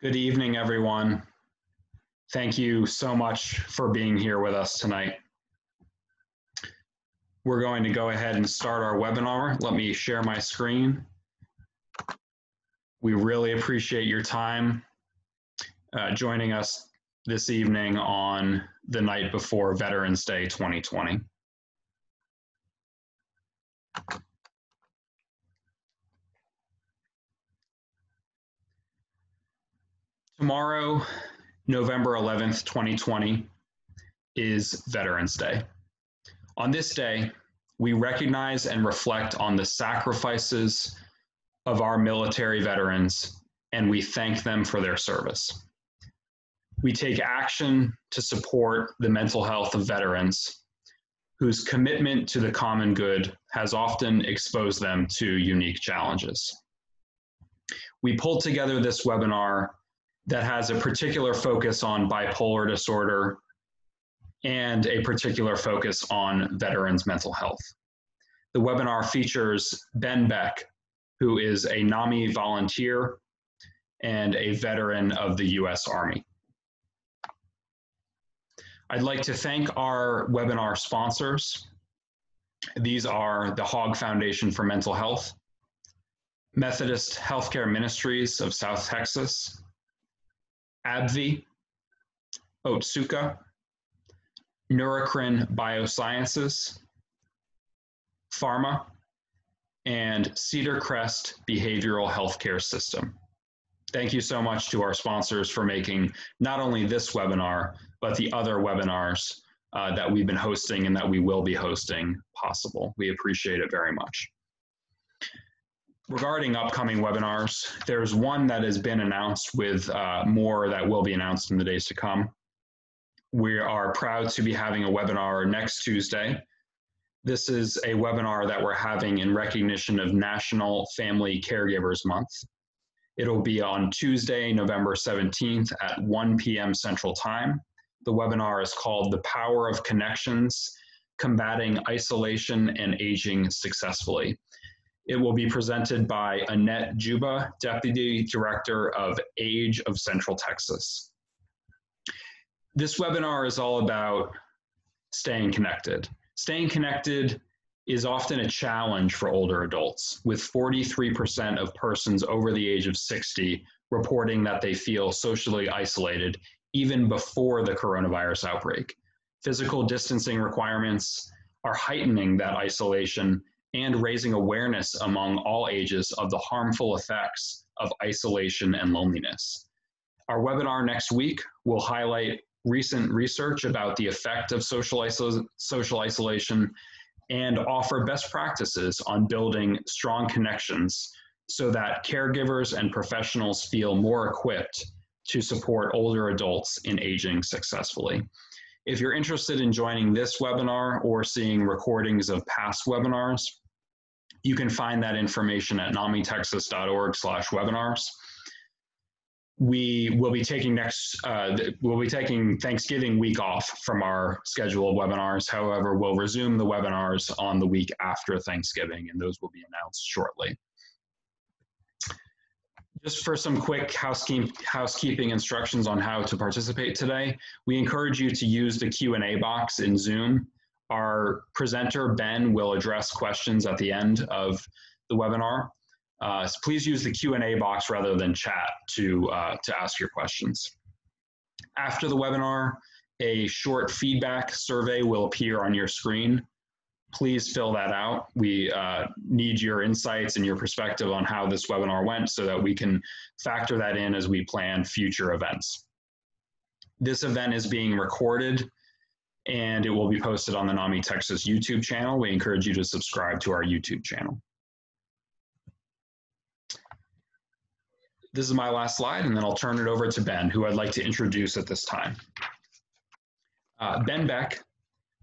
Good evening, everyone. Thank you so much for being here with us tonight. We're going to go ahead and start our webinar. Let me share my screen. We really appreciate your time joining us this evening on the night before Veterans Day 2020. Tomorrow, November 11th, 2020, is Veterans Day. On this day, we recognize and reflect on the sacrifices of our military veterans, and we thank them for their service. We take action to support the mental health of veterans whose commitment to the common good has often exposed them to unique challenges. We pulled together this webinar that has a particular focus on bipolar disorder and a particular focus on veterans' mental health. The webinar features Ben Beck, who is a NAMI volunteer and a veteran of the U.S. Army. I'd like to thank our webinar sponsors. These are the Hogg Foundation for Mental Health, Methodist Healthcare Ministries of South Texas, AbbVie, Otsuka, Neurocrine Biosciences, Pharma, and Cedar Crest Behavioral Healthcare System. Thank you so much to our sponsors for making not only this webinar, but the other webinars that we've been hosting and that we will be hosting possible. We appreciate it very much. Regarding upcoming webinars, there's one that has been announced with more that will be announced in the days to come. We are proud to be having a webinar next Tuesday. This is a webinar that we're having in recognition of National Family Caregivers Month. It'll be on Tuesday, November 17th at 1 p.m. Central Time. The webinar is called The Power of Connections, Combating Isolation and Aging Successfully. It will be presented by Annette Juba, Deputy Director of AGE of Central Texas. This webinar is all about staying connected. Staying connected is often a challenge for older adults, with 43% of persons over the age of 60 reporting that they feel socially isolated even before the coronavirus outbreak. Physical distancing requirements are heightening that isolation and raising awareness among all ages of the harmful effects of isolation and loneliness. Our webinar next week will highlight recent research about the effect of social isolation and offer best practices on building strong connections so that caregivers and professionals feel more equipped to support older adults in aging successfully. If you're interested in joining this webinar or seeing recordings of past webinars, you can find that information at namitexas.org/webinars. We will be taking Thanksgiving week off from our scheduled webinars. However, we'll resume the webinars on the week after Thanksgiving, and those will be announced shortly. Just for some quick housekeeping instructions on how to participate today, we encourage you to use the Q&A box in Zoom. Our presenter, Ben, will address questions at the end of the webinar. So please use the Q&A box rather than chat to ask your questions. After the webinar, a short feedback survey will appear on your screen. Please fill that out. We need your insights and your perspective on how this webinar went so that we can factor that in as we plan future events. This event is being recorded and it will be posted on the NAMI Texas YouTube channel. We encourage you to subscribe to our YouTube channel. This is my last slide, and then I'll turn it over to Ben, who I'd like to introduce at this time. Ben Beck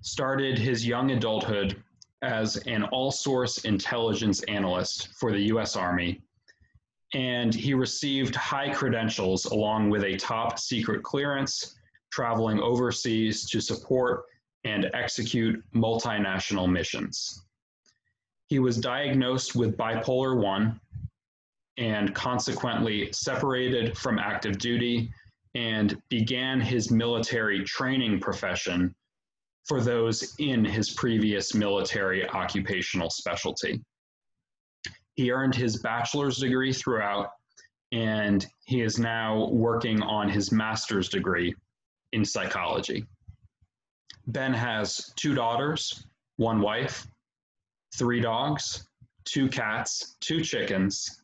started his young adulthood as an all-source intelligence analyst for the U.S. Army, and he received high credentials along with a top secret clearance, traveling overseas to support and execute multinational missions. He was diagnosed with bipolar 1 and consequently separated from active duty and began his military training profession for those in his previous military occupational specialty. He earned his bachelor's degree throughout, and he is now working on his master's degree in psychology. Ben has 2 daughters, 1 wife, 3 dogs, 2 cats, 2 chickens,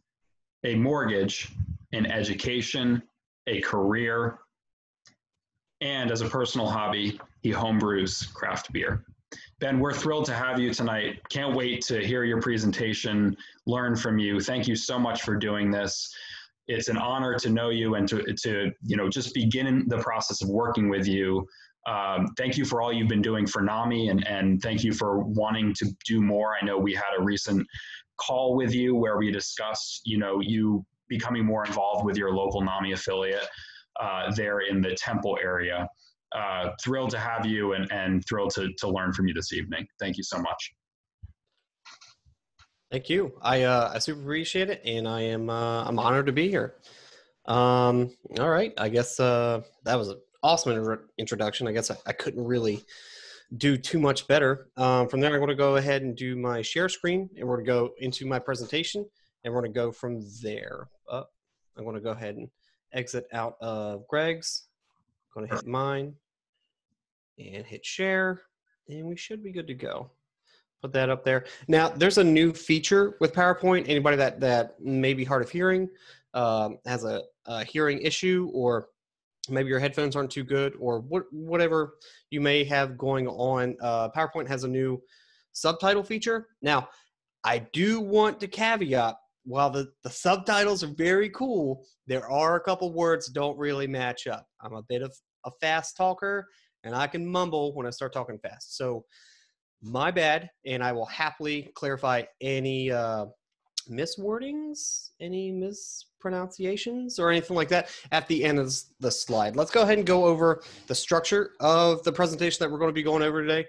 a mortgage, an education, a career, and as a personal hobby, he homebrews craft beer. Ben, we're thrilled to have you tonight. Can't wait to hear your presentation, learn from you. Thank you so much for doing this. It's an honor to know you and to just begin the process of working with you. Thank you for all you've been doing for NAMI, and thank you for wanting to do more. I know we had a recent call with you where we discussed, you becoming more involved with your local NAMI affiliate there in the Temple area. Thrilled to have you and thrilled to learn from you this evening. Thank you so much. Thank you. I super appreciate it, and I'm honored to be here. All right. I guess that was an awesome introduction. I guess I couldn't really do too much better. From there, I'm going to go ahead and do my share screen, and we're going to go into my presentation, and we're going to go from there. I'm going to go ahead and exit out of Greg's. I'm going to hit mine and hit share, and we should be good to go. Put that up there. Now, there's a new feature with PowerPoint. Anybody that may be hard of hearing, has a hearing issue, or maybe your headphones aren't too good, or whatever you may have going on, PowerPoint has a new subtitle feature. Now, I do want to caveat, while the subtitles are very cool, there are a couple words that don't really match up. I'm a bit of a fast talker, and I can mumble when I start talking fast. So my bad, and I will happily clarify any miswordings, any mispronunciations, or anything like that at the end of the slide. Let's go ahead and go over the structure of the presentation that we're going to be going over today.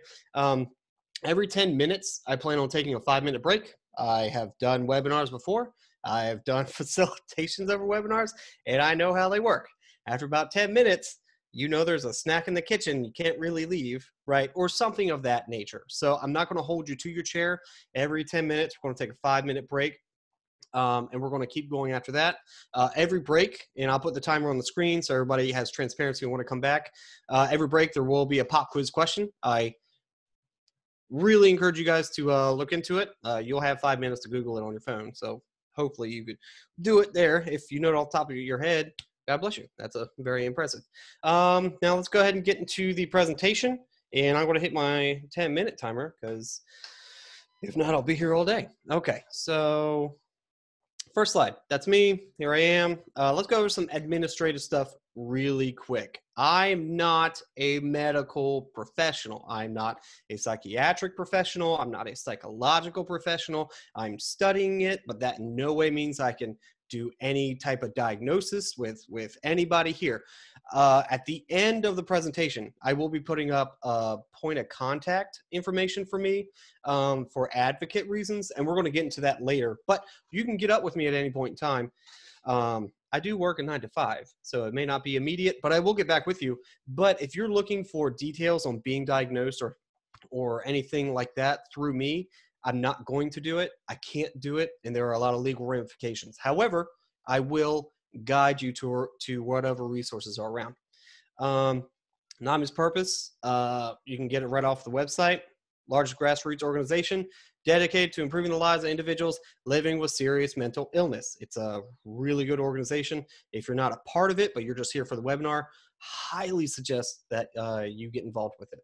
Every 10 minutes, I plan on taking a 5-minute break. I have done webinars before. I have done facilitations over webinars, and I know how they work. After about 10 minutes, there's a snack in the kitchen, you can't really leave, right? Or something of that nature. So I'm not going to hold you to your chair. Every 10 minutes, we're going to take a 5-minute break, and we're going to keep going after that. Every break, and I'll put the timer on the screen so everybody has transparency and want to come back. Every break, there will be a pop quiz question. I really encourage you guys to look into it. You'll have 5 minutes to Google it on your phone. So hopefully you could do it there. If you know it off the top of your head, God bless you. That's very impressive. Now let's go ahead and get into the presentation. And I'm going to hit my 10-minute timer, because if not, I'll be here all day. Okay, so first slide. That's me. Here I am. Let's go over some administrative stuff really quick. I'm not a medical professional. I'm not a psychiatric professional. I'm not a psychological professional. I'm studying it, but that in no way means I can do any type of diagnosis with anybody here. At the end of the presentation, I will be putting up a point of contact information for me for advocate reasons, and we're going to get into that later. But you can get up with me at any point in time. I do work a 9 to 5, so it may not be immediate, but I will get back with you. But if you're looking for details on being diagnosed or anything like that through me, I'm not going to do it. I can't do it, and there are a lot of legal ramifications. However, I will guide you to whatever resources are around. NAMI's purpose, you can get it right off the website. Largest grassroots organization dedicated to improving the lives of individuals living with serious mental illness. It's a really good organization. If you're not a part of it, but you're just here for the webinar, highly suggest that you get involved with it.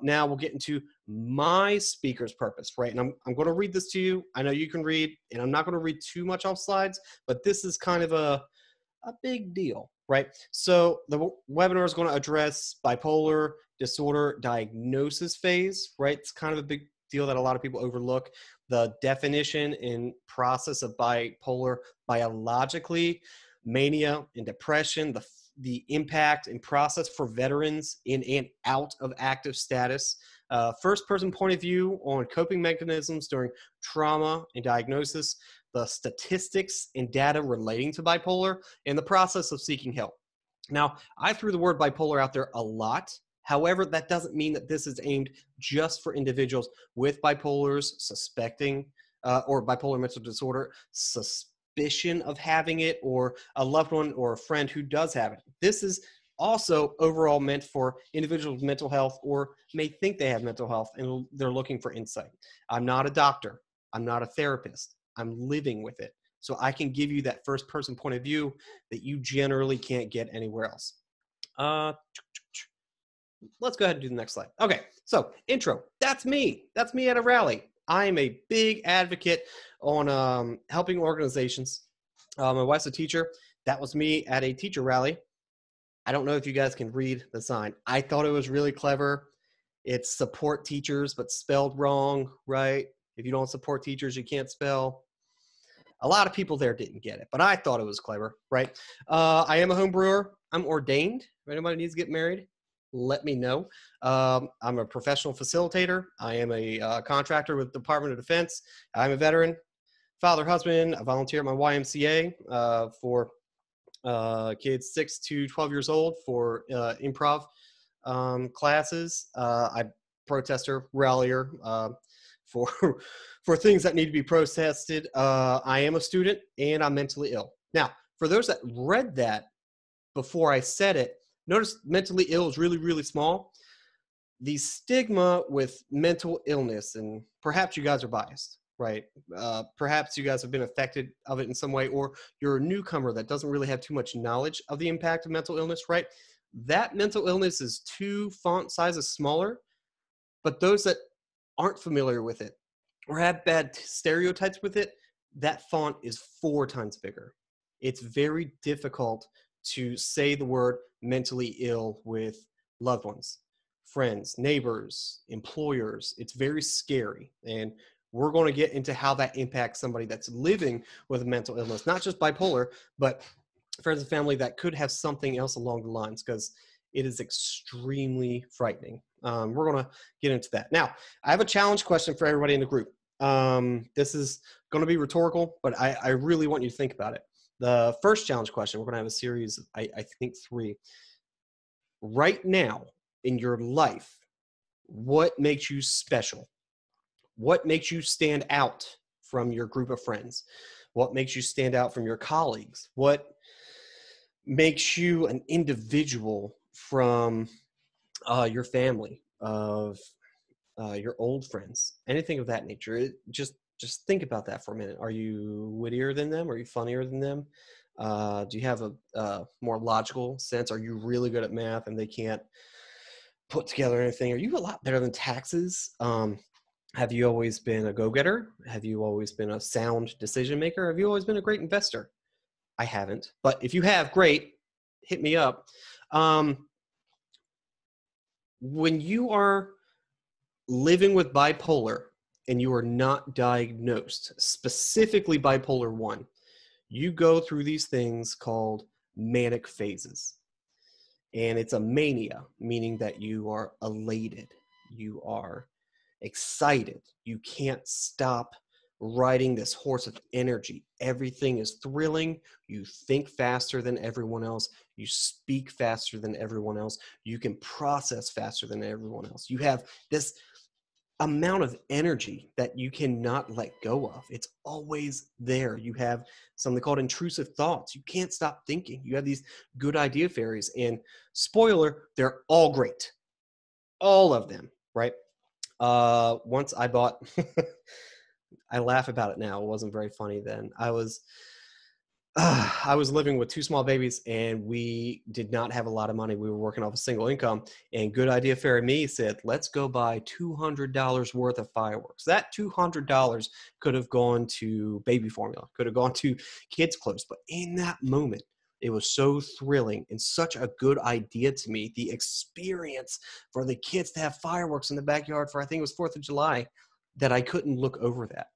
Now we'll get into my speaker's purpose, right? And I'm going to read this to you. I know you can read, and I'm not going to read too much off slides, but this is kind of a big deal, right? So the webinar is going to address bipolar disorder diagnosis phase, right? It's kind of a big deal that a lot of people overlook. The definition and process of bipolar biologically, mania and depression, the impact and process for veterans in and out of active status, first person point of view on coping mechanisms during trauma and diagnosis, the statistics and data relating to bipolar and the process of seeking help. Now, I threw the word bipolar out there a lot. However, that doesn't mean that this is aimed just for individuals with bipolars suspecting or bipolar mental disorder, suspicion of having it, or a loved one or a friend who does have it. This is also overall meant for individuals with mental health or may think they have mental health and they're looking for insight. I'm not a doctor. I'm not a therapist. I'm living with it. So I can give you that first person point of view that you generally can't get anywhere else. Let's go ahead and do the next slide. Okay, so intro. That's me. That's me at a rally. I am a big advocate on helping organizations. My wife's a teacher. That was me at a teacher rally. I don't know if you guys can read the sign. I thought it was really clever. It's support teachers, but spelled wrong, right? If you don't support teachers, you can't spell. A lot of people there didn't get it, but I thought it was clever, right? I am a home brewer. I'm ordained. If anybody needs to get married, let me know. I'm a professional facilitator. I am a contractor with the Department of Defense. I'm a veteran, father, husband. I volunteer at my YMCA for kids 6 to 12 years old for improv classes. I'm protester, rallier for things that need to be protested. I am a student and I'm mentally ill. Now, for those that read that before I said it, notice mentally ill is really, really small. The stigma with mental illness, and perhaps you guys are biased, right? Perhaps you guys have been affected of it in some way, or you're a newcomer that doesn't really have too much knowledge of the impact of mental illness, right? That mental illness is 2 font sizes smaller, but those that aren't familiar with it or have bad stereotypes with it, that font is 4 times bigger. It's very difficult to say the word mentally ill with loved ones, friends, neighbors, employers. It's very scary. And we're going to get into how that impacts somebody that's living with a mental illness, not just bipolar, but friends and family that could have something else along the lines, because it is extremely frightening. We're going to get into that. Now, I have a challenge question for everybody in the group. This is going to be rhetorical, but I really want you to think about it. The first challenge question, we're going to have a series of, I think 3. Right now in your life, what makes you special? What makes you stand out from your group of friends? What makes you stand out from your colleagues? What makes you an individual from your family, of your old friends, anything of that nature? Just think about that for a minute. Are you wittier than them? Are you funnier than them? Do you have a more logical sense? Are you really good at math and they can't put together anything? Are you a lot better than taxes? Have you always been a go-getter? Have you always been a sound decision maker? Have you always been a great investor? I haven't, but if you have, great, hit me up. When you are living with bipolar and you are not diagnosed, specifically bipolar 1, you go through these things called manic phases. And it's a mania, meaning that you are elated, you are excited, you can't stop riding this horse of energy. Everything is thrilling. You think faster than everyone else. You speak faster than everyone else. You can process faster than everyone else. You have this amount of energy that you cannot let go of. It's always there. You have something called intrusive thoughts. You can't stop thinking. You have these good idea fairies, and spoiler, they're all great. All of them, right? Once I bought, I laugh about it now. It wasn't very funny then. I was living with 2 small babies and we did not have a lot of money. We were working off a single income, and good idea fairy me said, let's go buy $200 worth of fireworks. That $200 could have gone to baby formula, could have gone to kids clothes. But in that moment, it was so thrilling and such a good idea to me. The experience for the kids to have fireworks in the backyard for, I think it was 4th of July, that I couldn't look over that.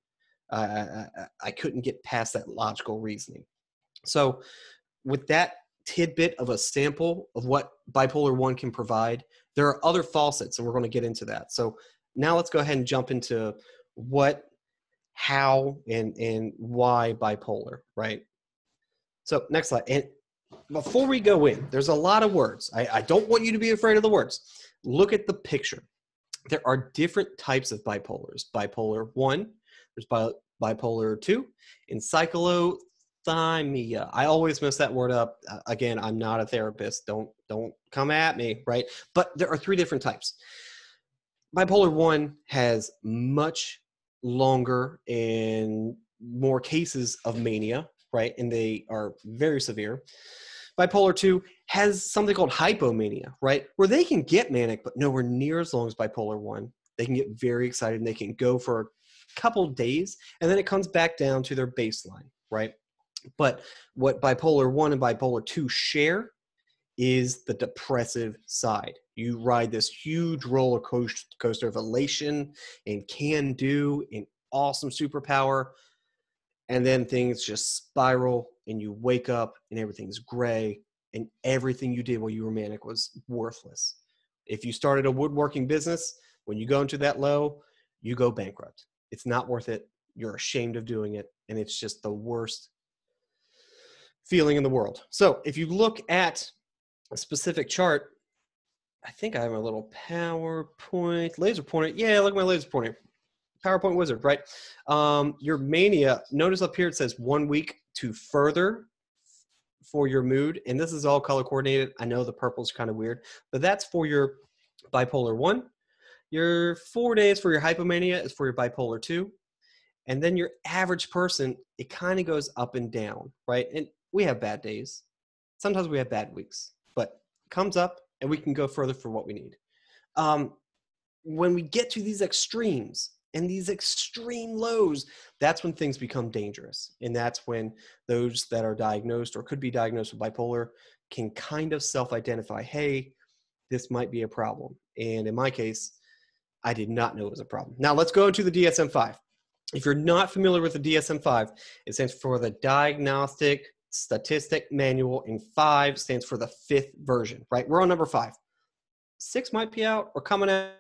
I couldn't get past that logical reasoning. So with that tidbit of a sample of what bipolar 1 can provide, there are other facets, and we're going to get into that. So now let's go ahead and jump into what how and why bipolar, right? So next slide. And before we go in, there's a lot of words. I don't want you to be afraid of the words. Look at the picture. There are different types of bipolars. Bipolar 1, there's bipolar 2, encyclothymia. I always mess that word up. Again, I'm not a therapist. Don't come at me, right? But there are 3 different types. Bipolar 1 has much longer and more cases of mania, right? And they are very severe. Bipolar 2 has something called hypomania, right? Where they can get manic, but nowhere near as long as bipolar 1. They can get very excited and they can go for a couple days and then it comes back down to their baseline, right? But what bipolar 1 and bipolar 2 share is the depressive side. You ride this huge roller coaster of elation and can do and awesome superpower. And then things just spiral and you wake up and everything's gray and everything you did while you were manic was worthless. If you started a woodworking business, when you go into that low, you go bankrupt. It's not worth it. You're ashamed of doing it. And it's just the worst feeling in the world. So if you look at a specific chart, I think I have a little PowerPoint, laser pointer. Yeah, look at my laser pointer. PowerPoint wizard, right? Your mania, notice up here it says 1 week to further for your mood. And this is all color coordinated. I know the purple's kind of weird, but that's for your bipolar 1. Your 4 days for your hypomania is for your bipolar 2. And then your average person, it kind of goes up and down, right? And we have bad days. Sometimes we have bad weeks, but it comes up and we can go further for what we need. When we get to these extremes and these extreme lows, that's when things become dangerous. And that's when those that are diagnosed or could be diagnosed with bipolar can kind of self-identify, hey, this might be a problem. And in my case, I did not know it was a problem. Now let's go to the DSM-5. If you're not familiar with the DSM-5, it stands for the Diagnostic Statistic Manual, and 5 stands for the 5th version, right? We're on number 5. 6 might be out or coming out,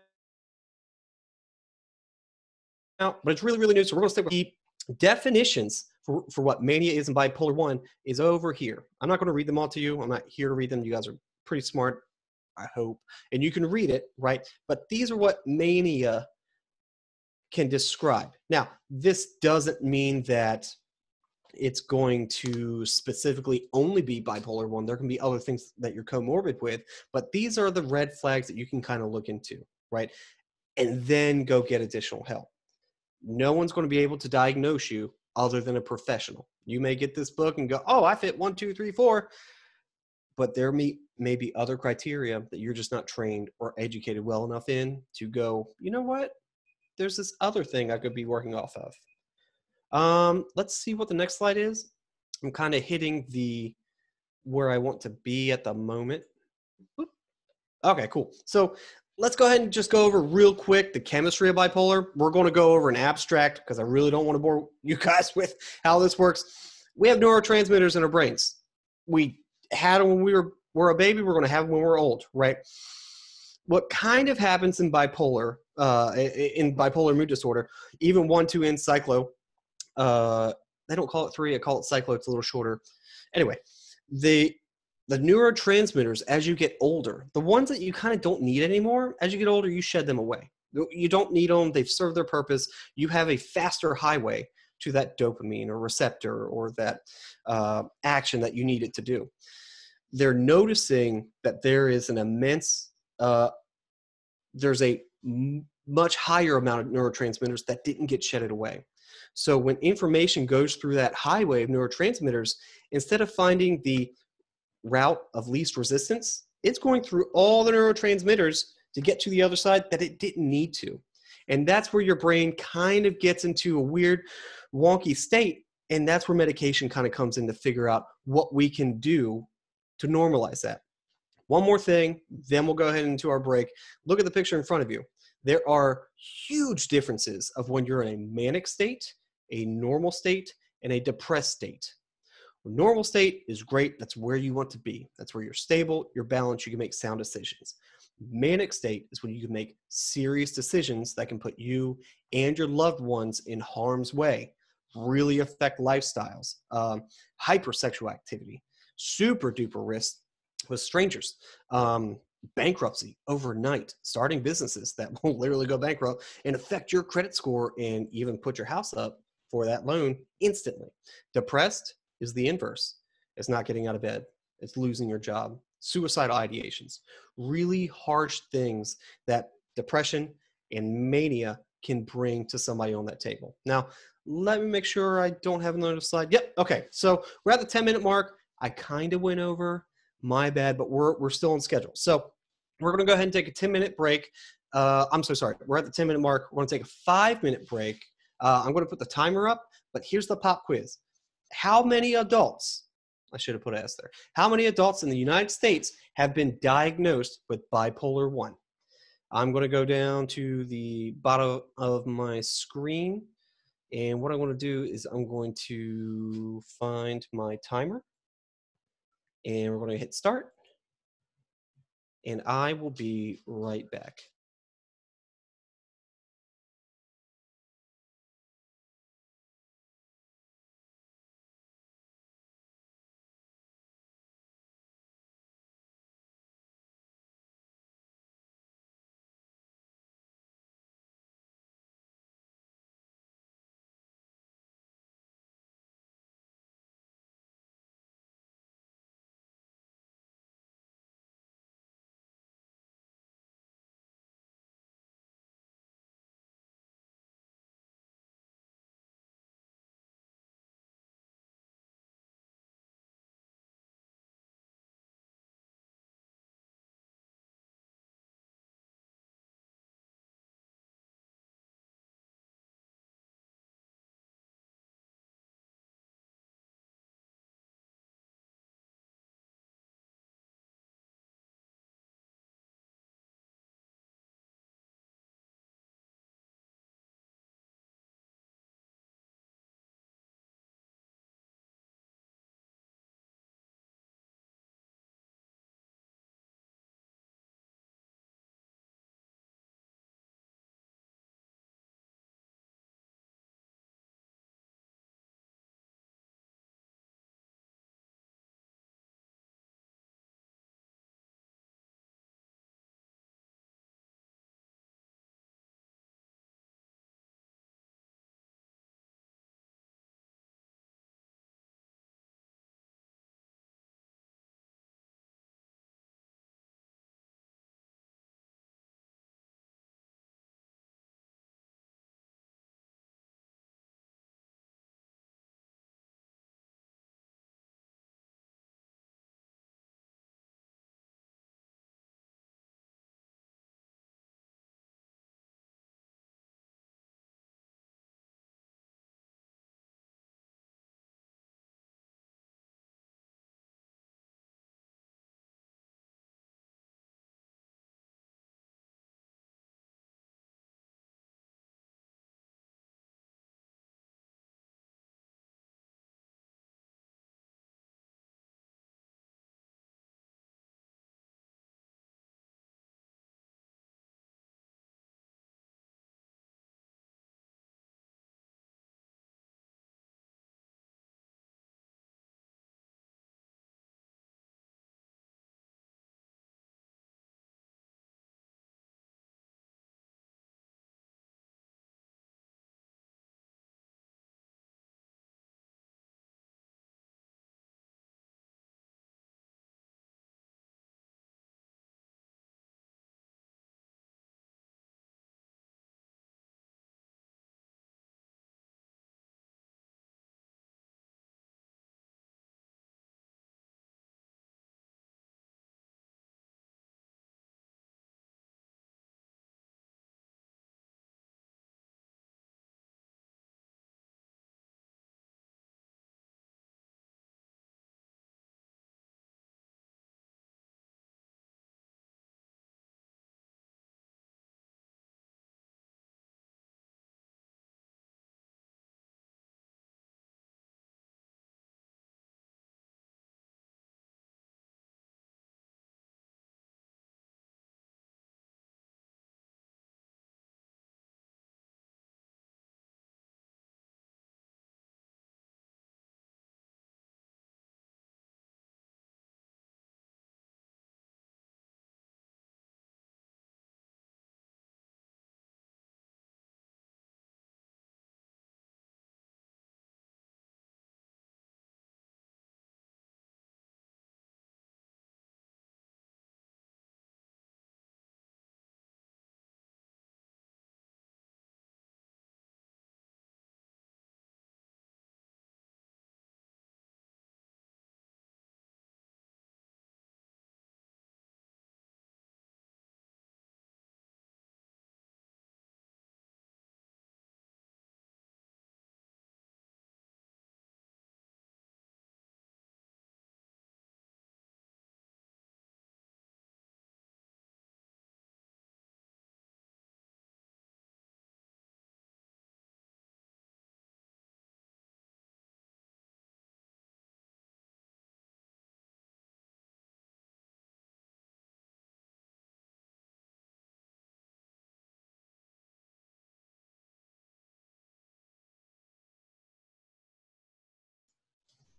but it's really, really new. So we're going to stick with the definitions for what mania is in bipolar 1 is over here. I'm not going to read them all to you. I'm not here to read them. You guys are pretty smart, I hope. And you can read it, right? But these are what mania can describe. Now, this doesn't mean that it's going to specifically only be bipolar 1. There can be other things that you're comorbid with, but these are the red flags that you can kind of look into, right? And then go get additional help. No one's going to be able to diagnose you other than a professional. You may get this book and go, oh, I fit 1, 2, 3, 4. But there may be other criteria that you're just not trained or educated well enough in to go, you know what? There's this other thing I could be working off of. Let's see what the next slide is. I'm kind of hitting where I want to be at the moment. Okay, cool. So let's go ahead and just go over real quick the chemistry of bipolar. We're going to go over an abstract because I really don't want to bore you guys with how this works. We have neurotransmitters in our brains. We had them when we were a baby. We're going to have them when we're old, right? What kind of happens in bipolar mood disorder, even 1, 2, and cyclo, they don't call it 3, I call it cyclo, it's a little shorter. Anyway, the neurotransmitters, as you get older, the ones that you kind of don't need anymore, as you get older, you shed them away. You don't need them. They've served their purpose. You have a faster highway to that dopamine or receptor or that action that you need it to do. They're noticing that there is an immense, there's a much higher amount of neurotransmitters that didn't get shedded away. So when information goes through that highway of neurotransmitters, instead of finding the route of least resistance, it's going through all the neurotransmitters to get to the other side that it didn't need to. And that's where your brain kind of gets into a weird, wonky state. And that's where medication kind of comes in to figure out what we can do to normalize that. One more thing, then we'll go ahead into our break. Look at the picture in front of you. There are huge differences of when you're in a manic state, a normal state, and a depressed state. Normal state is great. That's where you want to be. That's where you're stable, you're balanced, you can make sound decisions. Manic state is when you can make serious decisions that can put you and your loved ones in harm's way, really affect lifestyles, hypersexual activity, super duper risk with strangers, bankruptcy overnight, starting businesses that will literally go bankrupt and affect your credit score and even put your house up for that loan instantly. Depressed is the inverse. It's not getting out of bed. It's losing your job. Suicidal ideations, really harsh things that depression and mania can bring to somebody on that table. Now, let me make sure I don't have another slide. Yep. Okay. So we're at the 10-minute mark. I kind of went over. My bad, but we're still on schedule. So we're going to go ahead and take a 10-minute break. I'm so sorry. We're at the 10-minute mark. We're going to take a 5-minute break. I'm going to put the timer up, but here's the pop quiz. How many adults, I should have put an S there, how many adults in the United States have been diagnosed with bipolar 1? I'm going to go down to the bottom of my screen. And what I'm going to do is I'm going to find my timer. And we're going to hit start. And I will be right back.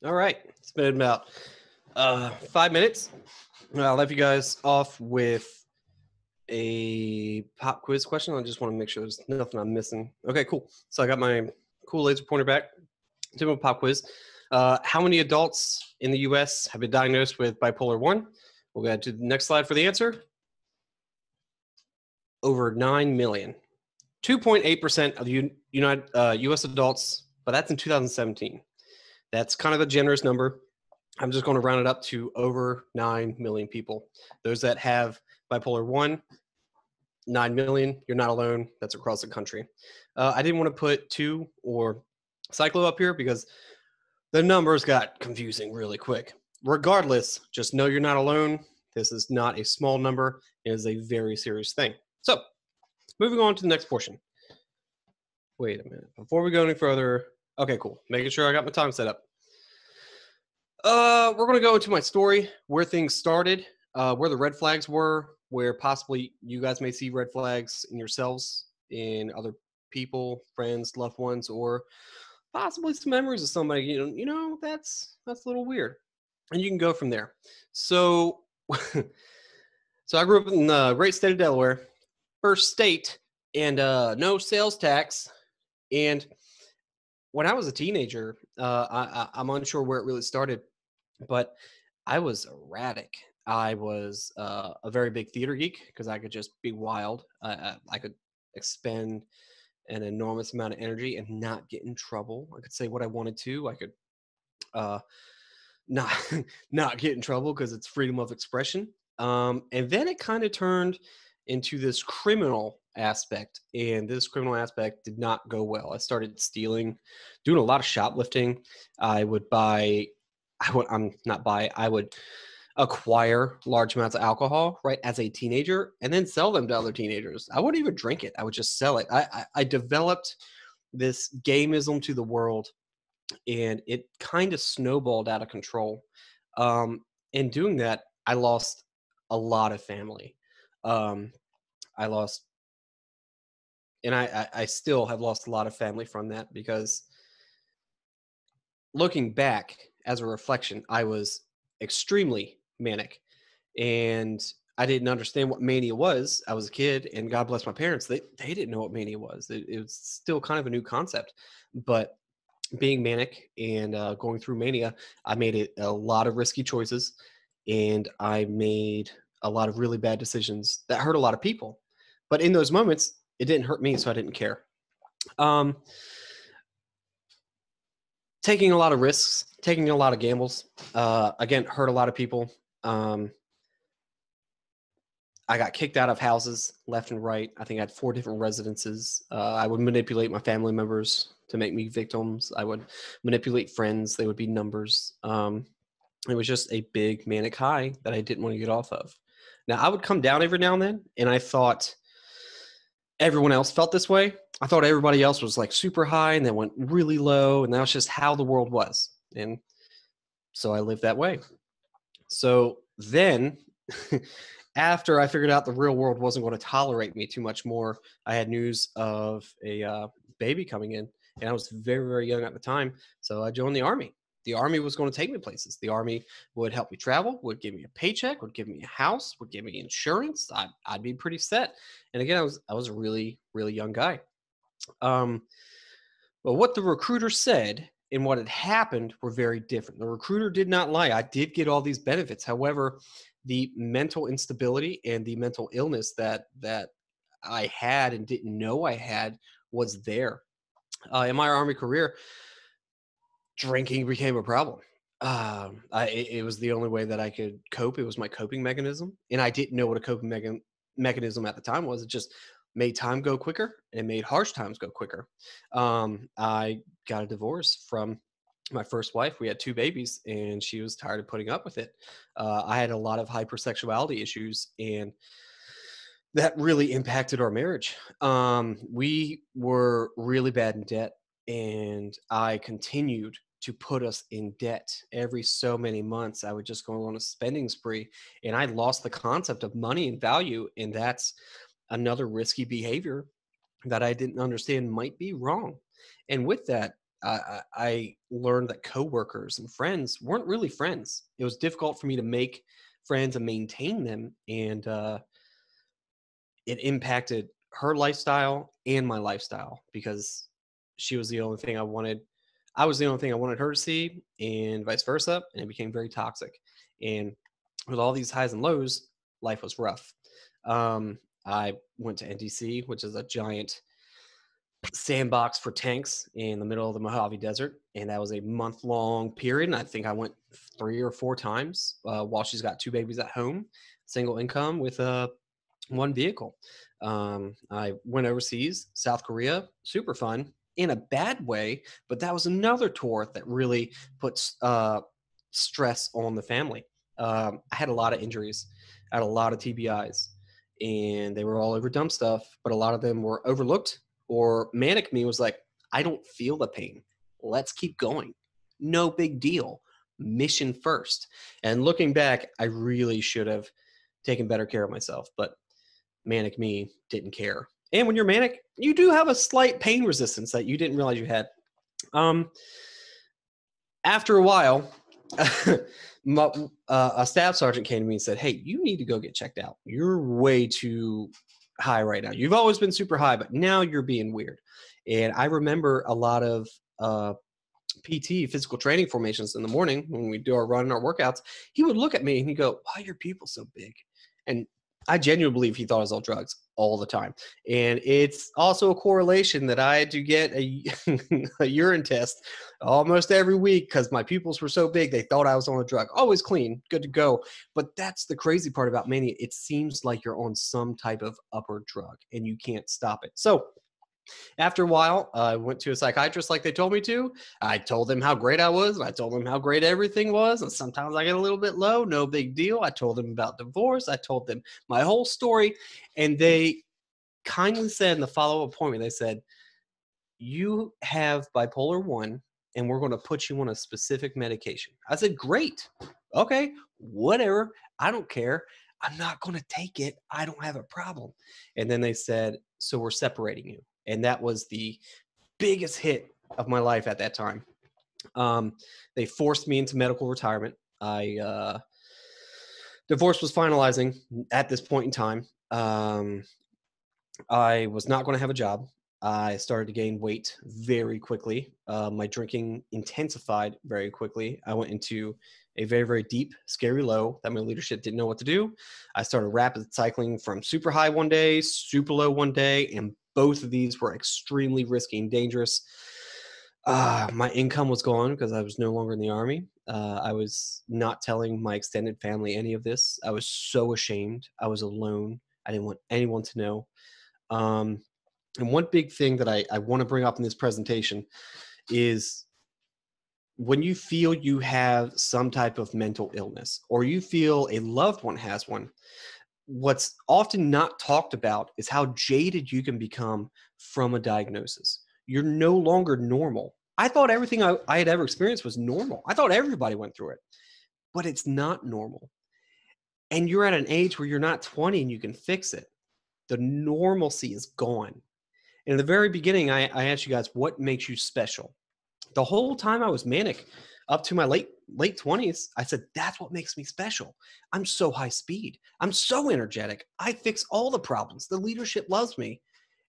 All right. It's been about 5 minutes. I'll let you guys off with a pop quiz question. I just want to make sure there's nothing I'm missing. Okay, cool. So I got my cool laser pointer back. Typical pop quiz. How many adults in the U.S. have been diagnosed with bipolar 1? We'll go to the next slide for the answer. Over 9 million. 2.8% of the U.S. adults, but that's in 2017. That's kind of a generous number. I'm just going to round it up to over 9 million people. Those that have bipolar 1, 9 million. You're not alone. That's across the country. I didn't want to put 2 or cyclo up here because the numbers got confusing really quick. Regardless, just know you're not alone. This is not a small number. It is a very serious thing. So, moving on to the next portion. Wait a minute. Before we go any further, okay, cool. Making sure I got my time set up. We're going to go into my story, where things started, where the red flags were, where possibly you guys may see red flags in yourselves, in other people, friends, loved ones, or possibly some memories of somebody. You know, that's a little weird, and you can go from there. So, so I grew up in the great state of Delaware, first state, and no sales tax. And when I was a teenager, I'm unsure where it really started, but I was erratic. I was a very big theater geek because I could just be wild. I could expend an enormous amount of energy and not get in trouble. I could say what I wanted to. I could not not get in trouble because it's freedom of expression. And then it kind of turned into this criminal aspect, and this criminal aspect did not go well. I started stealing, doing a lot of shoplifting. I would acquire large amounts of alcohol right as a teenager and then sell them to other teenagers. I wouldn't even drink it. I would just sell it. I developed this gamism to the world, and it kind of snowballed out of control. In doing that, I lost a lot of family. I lost, and I still have lost a lot of family from that, because looking back as a reflection, I was extremely manic, and I didn't understand what mania was. I was a kid, and God bless my parents, they didn't know what mania was. It was still kind of a new concept, but being manic and going through mania, I made a lot of risky choices, and I made a lot of really bad decisions that hurt a lot of people. But in those moments, it didn't hurt me, so I didn't care. Taking a lot of risks, taking a lot of gambles, again, hurt a lot of people. I got kicked out of houses left and right. I think I had 4 different residences. I would manipulate my family members to make me victims. I would manipulate friends. They would be numbers. It was just a big manic high that I didn't want to get off of. Now, I would come down every now and then, and I thought everyone else felt this way. I thought everybody else was like super high and then went really low, and that was just how the world was. And so I lived that way. So then after I figured out the real world wasn't going to tolerate me too much more, I had news of a baby coming in, and I was very, very young at the time. So I joined the Army. The Army was going to take me places. The Army would help me travel, would give me a paycheck, would give me a house, would give me insurance. I'd be pretty set. And again, I was a really, really young guy. But what the recruiter said and what had happened were very different. The recruiter did not lie. I did get all these benefits. However, the mental instability and the mental illness that I had and didn't know I had was there. In my Army career, drinking became a problem. It was the only way that I could cope. It was my coping mechanism, and I didn't know what a coping mechanism at the time was. It just made time go quicker, and it made harsh times go quicker. I got a divorce from my first wife. We had 2 babies, and she was tired of putting up with it. I had a lot of hypersexuality issues, and that really impacted our marriage. We were really bad in debt, and I continued to put us in debt every so many months. I would just go on a spending spree, and I lost the concept of money and value. And that's another risky behavior that I didn't understand might be wrong. And with that, I learned that coworkers and friends weren't really friends. It was difficult for me to make friends and maintain them, and it impacted her lifestyle and my lifestyle because she was the only thing I wanted. I was the only thing I wanted her to see, and vice versa. And it became very toxic. And with all these highs and lows, life was rough. I went to NDC, which is a giant sandbox for tanks in the middle of the Mojave Desert, and that was a month-long period. And I think I went 3 or 4 times while she's got 2 babies at home, single income with one vehicle. I went overseas, South Korea, super fun in a bad way, but that was another tour that really puts stress on the family. I had a lot of injuries, I had a lot of TBIs, and they were all over dumb stuff, but a lot of them were overlooked, or manic me was like, I don't feel the pain. Let's keep going. No big deal. Mission first. And looking back, I really should have taken better care of myself, but manic me didn't care. And when you're manic, you do have a slight pain resistance that you didn't realize you had. After a while, a staff sergeant came to me and said, hey, you need to go get checked out. You're way too high right now. You've always been super high, but now you're being weird. And I remember a lot of PT, physical training formations in the morning when we do our run and our workouts. He would look at me and he'd go, why are your pupils so big? And I genuinely believe he thought it was all drugs all the time. And it's also a correlation that I had to get a urine test almost every week because my pupils were so big, they thought I was on a drug. Always clean, good to go. But that's the crazy part about mania. It seems like you're on some type of upper drug and you can't stop it. So after a while, I went to a psychiatrist like they told me to. I told them how great I was. And I told them how great everything was. And sometimes I get a little bit low. No big deal. I told them about divorce. I told them my whole story. And they kindly said in the follow-up appointment, they said, you have bipolar 1, and we're going to put you on a specific medication. I said, great. Okay, whatever. I don't care. I'm not going to take it. I don't have a problem. And then they said, so we're separating you. And that was the biggest hit of my life at that time. They forced me into medical retirement. Divorce was finalizing at this point in time. I was not going to have a job. I started to gain weight very quickly. My drinking intensified very quickly. I went into a very, very deep, scary low that my leadership didn't know what to do. I started rapid cycling from super high one day, super low one day, and both of these were extremely risky and dangerous. My income was gone because I was no longer in the Army. I was not telling my extended family any of this. I was so ashamed. I was alone. I didn't want anyone to know. And one big thing that I want to bring up in this presentation is when you feel you have some type of mental illness or you feel a loved one has one, what's often not talked about is how jaded you can become from a diagnosis. You're no longer normal. I thought everything I had ever experienced was normal. I thought everybody went through it, but it's not normal. And you're at an age where you're not 20 and you can fix it. The normalcy is gone. In the very beginning, I asked you guys, what makes you special? The whole time I was manic, up to my late 20s, I said, that's what makes me special. I'm so high speed. I'm so energetic. I fix all the problems. The leadership loves me.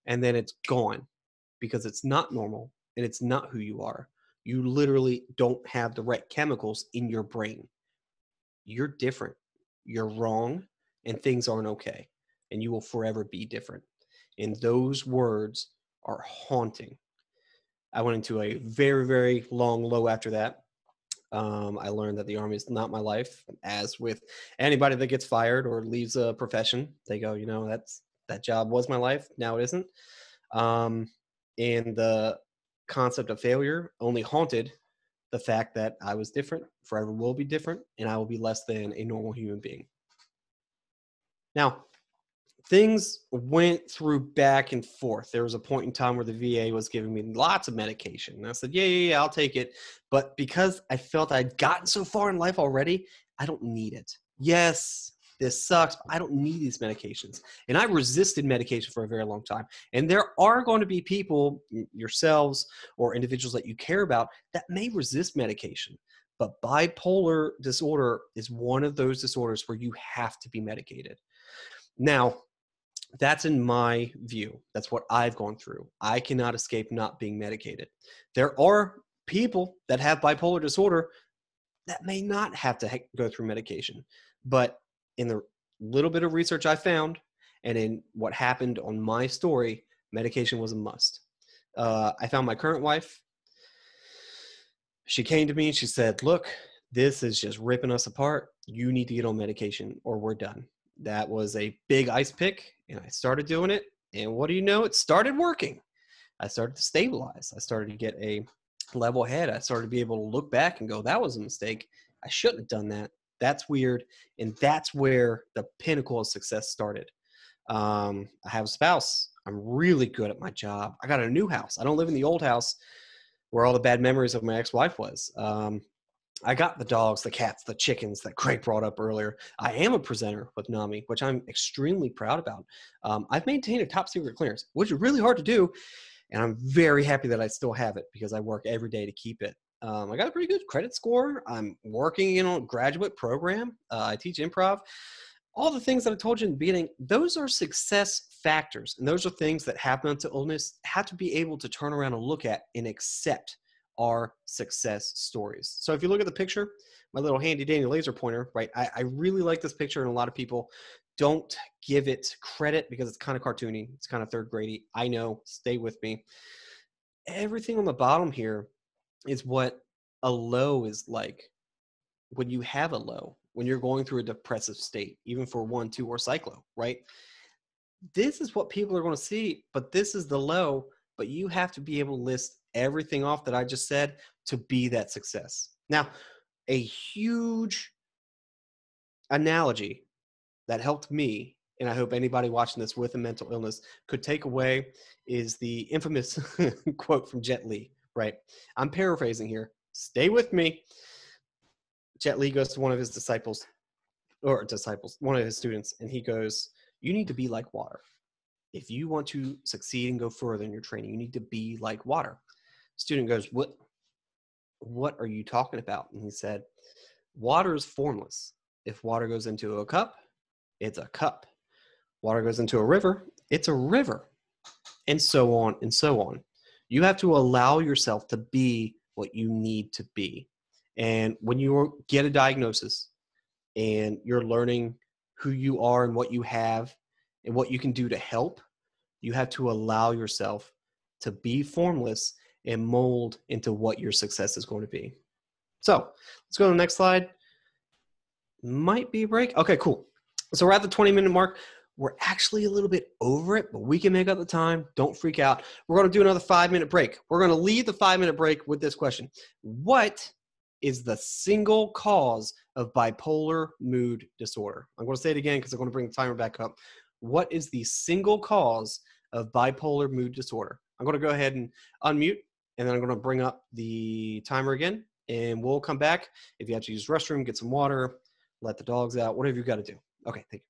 And then it's gone because it's not normal and it's not who you are. You literally don't have the right chemicals in your brain. You're different. You're wrong, and things aren't okay. And you will forever be different. And those words are haunting. I went into a very, very long low after that. I learned that the Army is not my life. As with anybody that gets fired or leaves a profession, they go, that job was my life. Now it isn't. And the concept of failure only haunted the fact that I was different, forever will be different, and I will be less than a normal human being. Now, things went through back and forth. There was a point in time where the VA was giving me lots of medication. And I said, yeah, I'll take it. But because I felt I'd gotten so far in life already, I don't need it. Yes, this sucks. I don't need these medications. And I resisted medication for a very long time. And there are going to be people, yourselves or individuals that you care about, that may resist medication. But bipolar disorder is one of those disorders where you have to be medicated. Now, that's in my view. That's what I've gone through. I cannot escape not being medicated. There are people that have bipolar disorder that may not have to go through medication. But in the little bit of research I found and in what happened on my story, medication was a must. I found my current wife. She came to me and she said, look, this is just ripping us apart. You need to get on medication or we're done. That was a big ice pick, and I started doing it. And what do you know? It started working. I started to stabilize. I started to get a level head. I started to be able to look back and go, that was a mistake. I shouldn't have done that. That's weird. And that's where the pinnacle of success started. I have a spouse. I'm really good at my job. I got a new house. I don't live in the old house where all the bad memories of my ex-wife was. I got the dogs, the cats, the chickens that Craig brought up earlier. I am a presenter with NAMI, which I'm extremely proud about. I've maintained a top secret clearance, which is really hard to do. And I'm very happy that I still have it because I work every day to keep it. I got a pretty good credit score. I'm working in a graduate program. I teach improv. All the things that I told you in the beginning, those are success factors. And those are things that happen to illness, have to be able to turn around and look at and accept are success stories. So if you look at the picture, my little handy dandy laser pointer, right? I really like this picture, and a lot of people don't give it credit because it's kind of cartoony. It's kind of third gradey. I know, stay with me. Everything on the bottom here is what a low is like when you have a low, when you're going through a depressive state, even for 1, 2, or cyclo, right? This is what people are going to see, but this is the low, but you have to be able to list everything off that I just said to be that success. Now, a huge analogy that helped me, and I hope anybody watching this with a mental illness could take away, is the infamous quote from Jet Li, right? I'm paraphrasing here. Stay with me. Jet Li goes to one of his one of his students, and he goes, you need to be like water. If you want to succeed and go further in your training, you need to be like water. Student goes, what are you talking about? And he said, water is formless. If water goes into a cup, it's a cup. Water goes into a river, it's a river. And so on and so on. You have to allow yourself to be what you need to be. And when you get a diagnosis and you're learning who you are and what you have and what you can do to help, you have to allow yourself to be formless and mold into what your success is going to be. So let's go to the next slide. Might be a break. Okay, cool. So we're at the 20-minute mark. We're actually a little bit over it, but we can make up the time. Don't freak out. We're going to do another 5-minute break. We're going to lead the 5-minute break with this question. What is the single cause of bipolar mood disorder? I'm going to say it again because I'm going to bring the timer back up. What is the single cause of bipolar mood disorder? I'm going to go ahead and unmute, and then I'm going to bring up the timer again, and we'll come back. If you have to use the restroom, get some water, let the dogs out, whatever you got to do. Okay, thank you.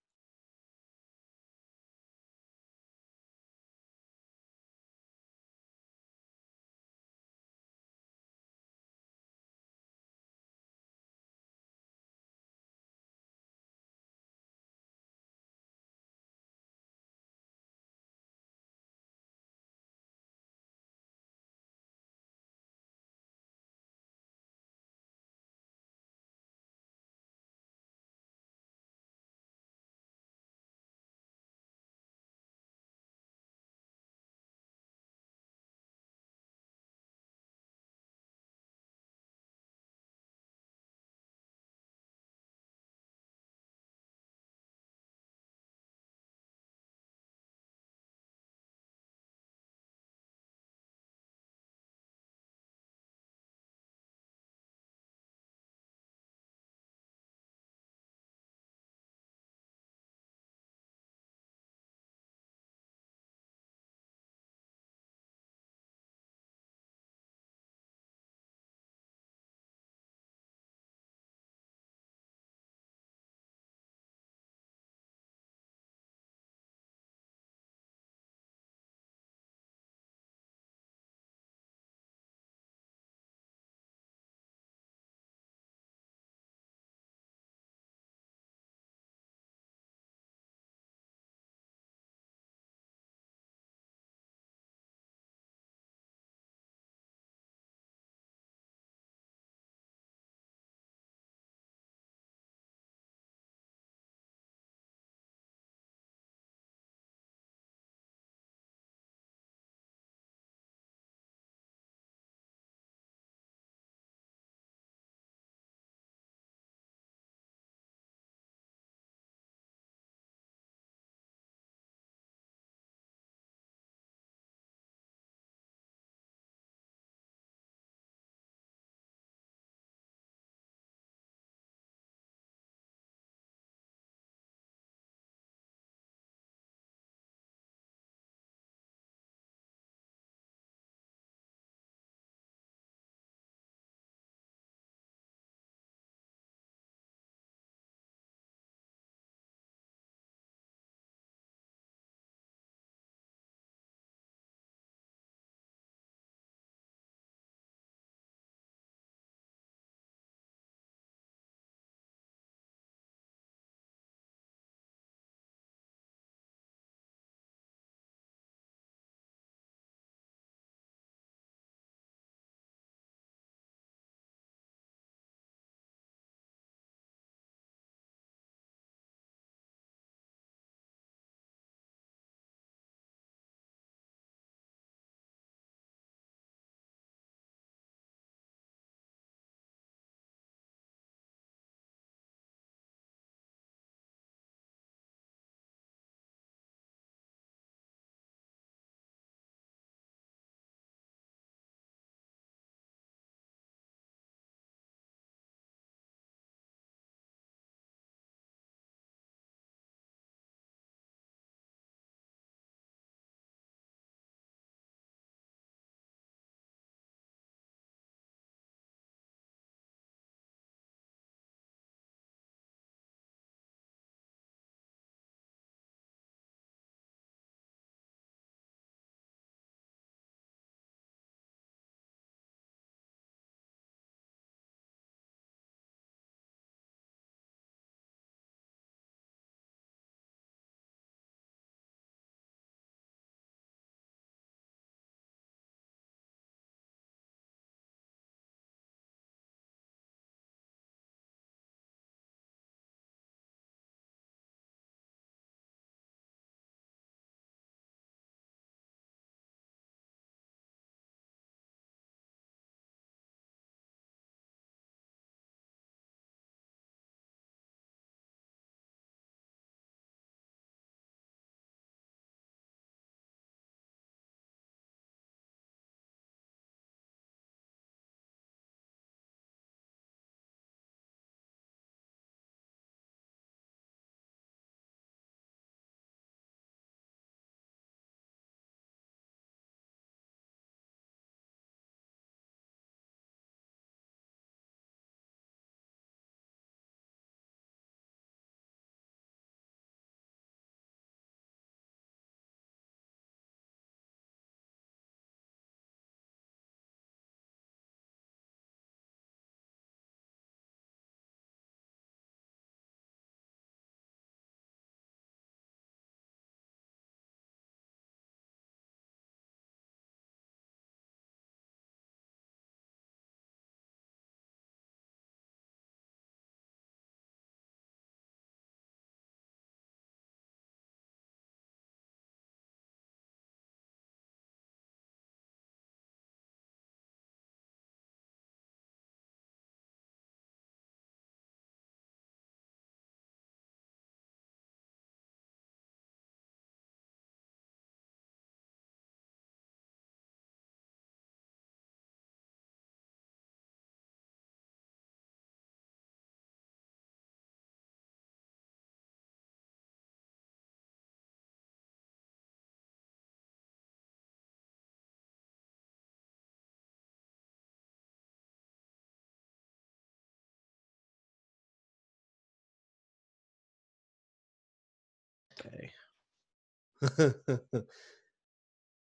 Okay.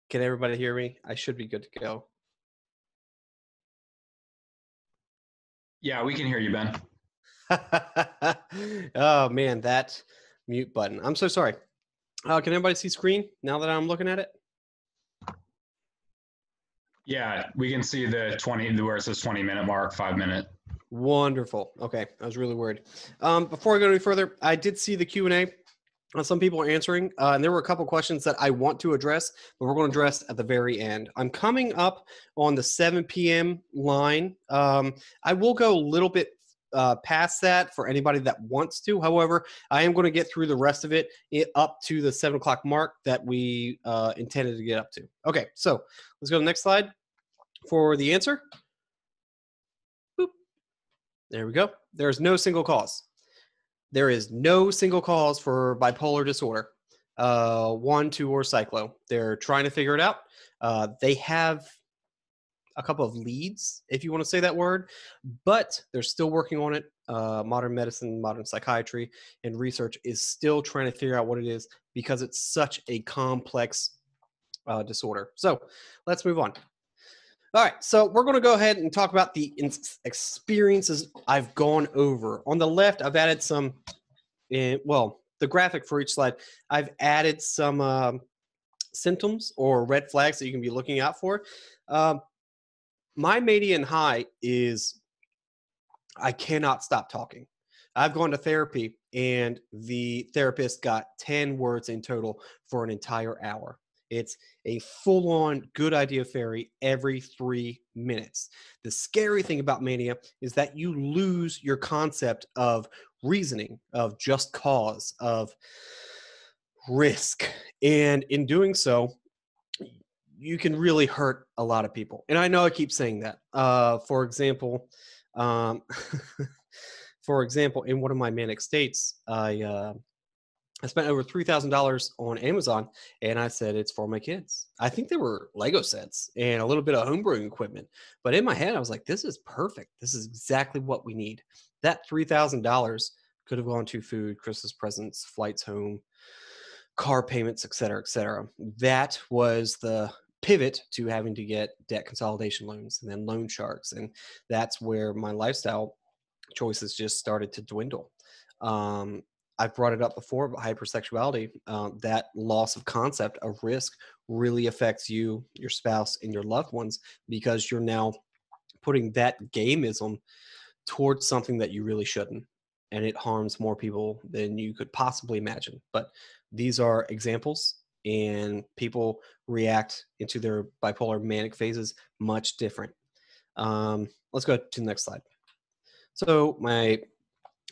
Can everybody hear me? I should be good to go. Yeah, we can hear you, Ben. Oh man, that mute button. I'm so sorry. Can everybody see screen now that I'm looking at it? Yeah, we can see the 20 where it says 20-minute mark, 5-minute. Wonderful. Okay, I was really worried. Before I go any further, I did see the Q&A. Some people are answering, and there were a couple questions that I want to address, but we're going to address at the very end. I'm coming up on the 7 p.m. line. I will go a little bit past that for anybody that wants to. However, I am going to get through the rest of it up to the 7 o'clock mark that we intended to get up to. Okay, so let's go to the next slide for the answer. Boop. There we go. There's no single cause. There is no single cause for bipolar disorder, 1, 2, or cyclo. They're trying to figure it out. They have a couple of leads, if you want to say that word, but they're still working on it. Modern medicine, modern psychiatry, and research is still trying to figure out what it is because it's such a complex disorder. So let's move on. All right, so we're going to go ahead and talk about the experiences I've gone over. On the left, I've added some, the graphic for each slide, I've added some symptoms or red flags that you can be looking out for. My median high is I cannot stop talking. I've gone to therapy, and the therapist got 10 words in total for an entire hour. It's a full-on good idea fairy every 3 minutes. The scary thing about mania is that you lose your concept of reasoning, of just cause, of risk. And in doing so, you can really hurt a lot of people. And I know I keep saying that. For example, in one of my manic states, I spent over $3,000 on Amazon, and I said it's for my kids. I think they were Lego sets and a little bit of homebrewing equipment. But in my head, I was like, this is perfect. This is exactly what we need. That $3,000 could have gone to food, Christmas presents, flights home, car payments, et cetera, et cetera. That was the pivot to having to get debt consolidation loans and then loan sharks. And that's where my lifestyle choices just started to dwindle. I've brought it up before, but hypersexuality, that loss of concept of risk really affects you, your spouse, and your loved ones because you're now putting that gamism towards something that you really shouldn't. And it harms more people than you could possibly imagine. But these are examples, and people react into their bipolar manic phases much different. Let's go to the next slide. So my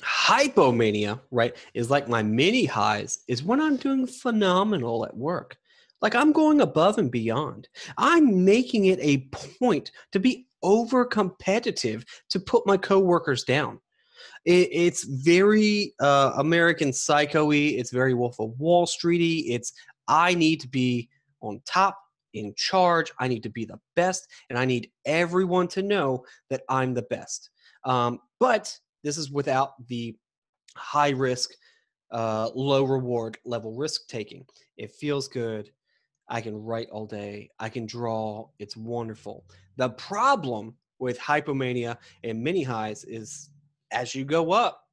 hypomania, right, is like my mini highs is when I'm doing phenomenal at work. Like I'm going above and beyond. I'm making it a point to be over competitive to put my coworkers down. It's very American Psycho-y. It's very Wolf of Wall Street-y. It's I need to be on top, in charge. I need to be the best, and I need everyone to know that I'm the best. But this is without the high risk, low reward level risk taking. It feels good. I can write all day. I can draw. It's wonderful. The problem with hypomania and mini highs is as you go up,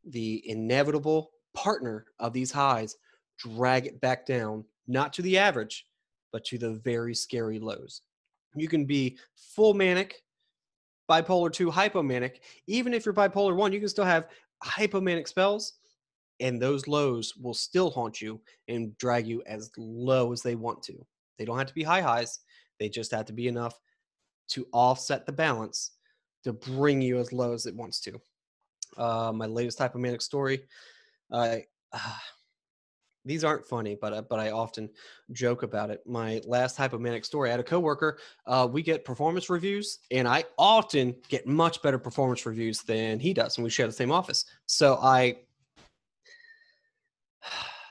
the inevitable partner of these highs drag it back down, not to the average, but to the very scary lows. You can be full manic, bipolar 2, hypomanic. Even if you're bipolar 1, you can still have hypomanic spells, and those lows will still haunt you and drag you as low as they want to. They don't have to be high highs. They just have to be enough to offset the balance to bring you as low as it wants to. My latest hypomanic story, these aren't funny, but I often joke about it. My last hypomanic story, I had a coworker. We get performance reviews, and I often get much better performance reviews than he does, and we share the same office. So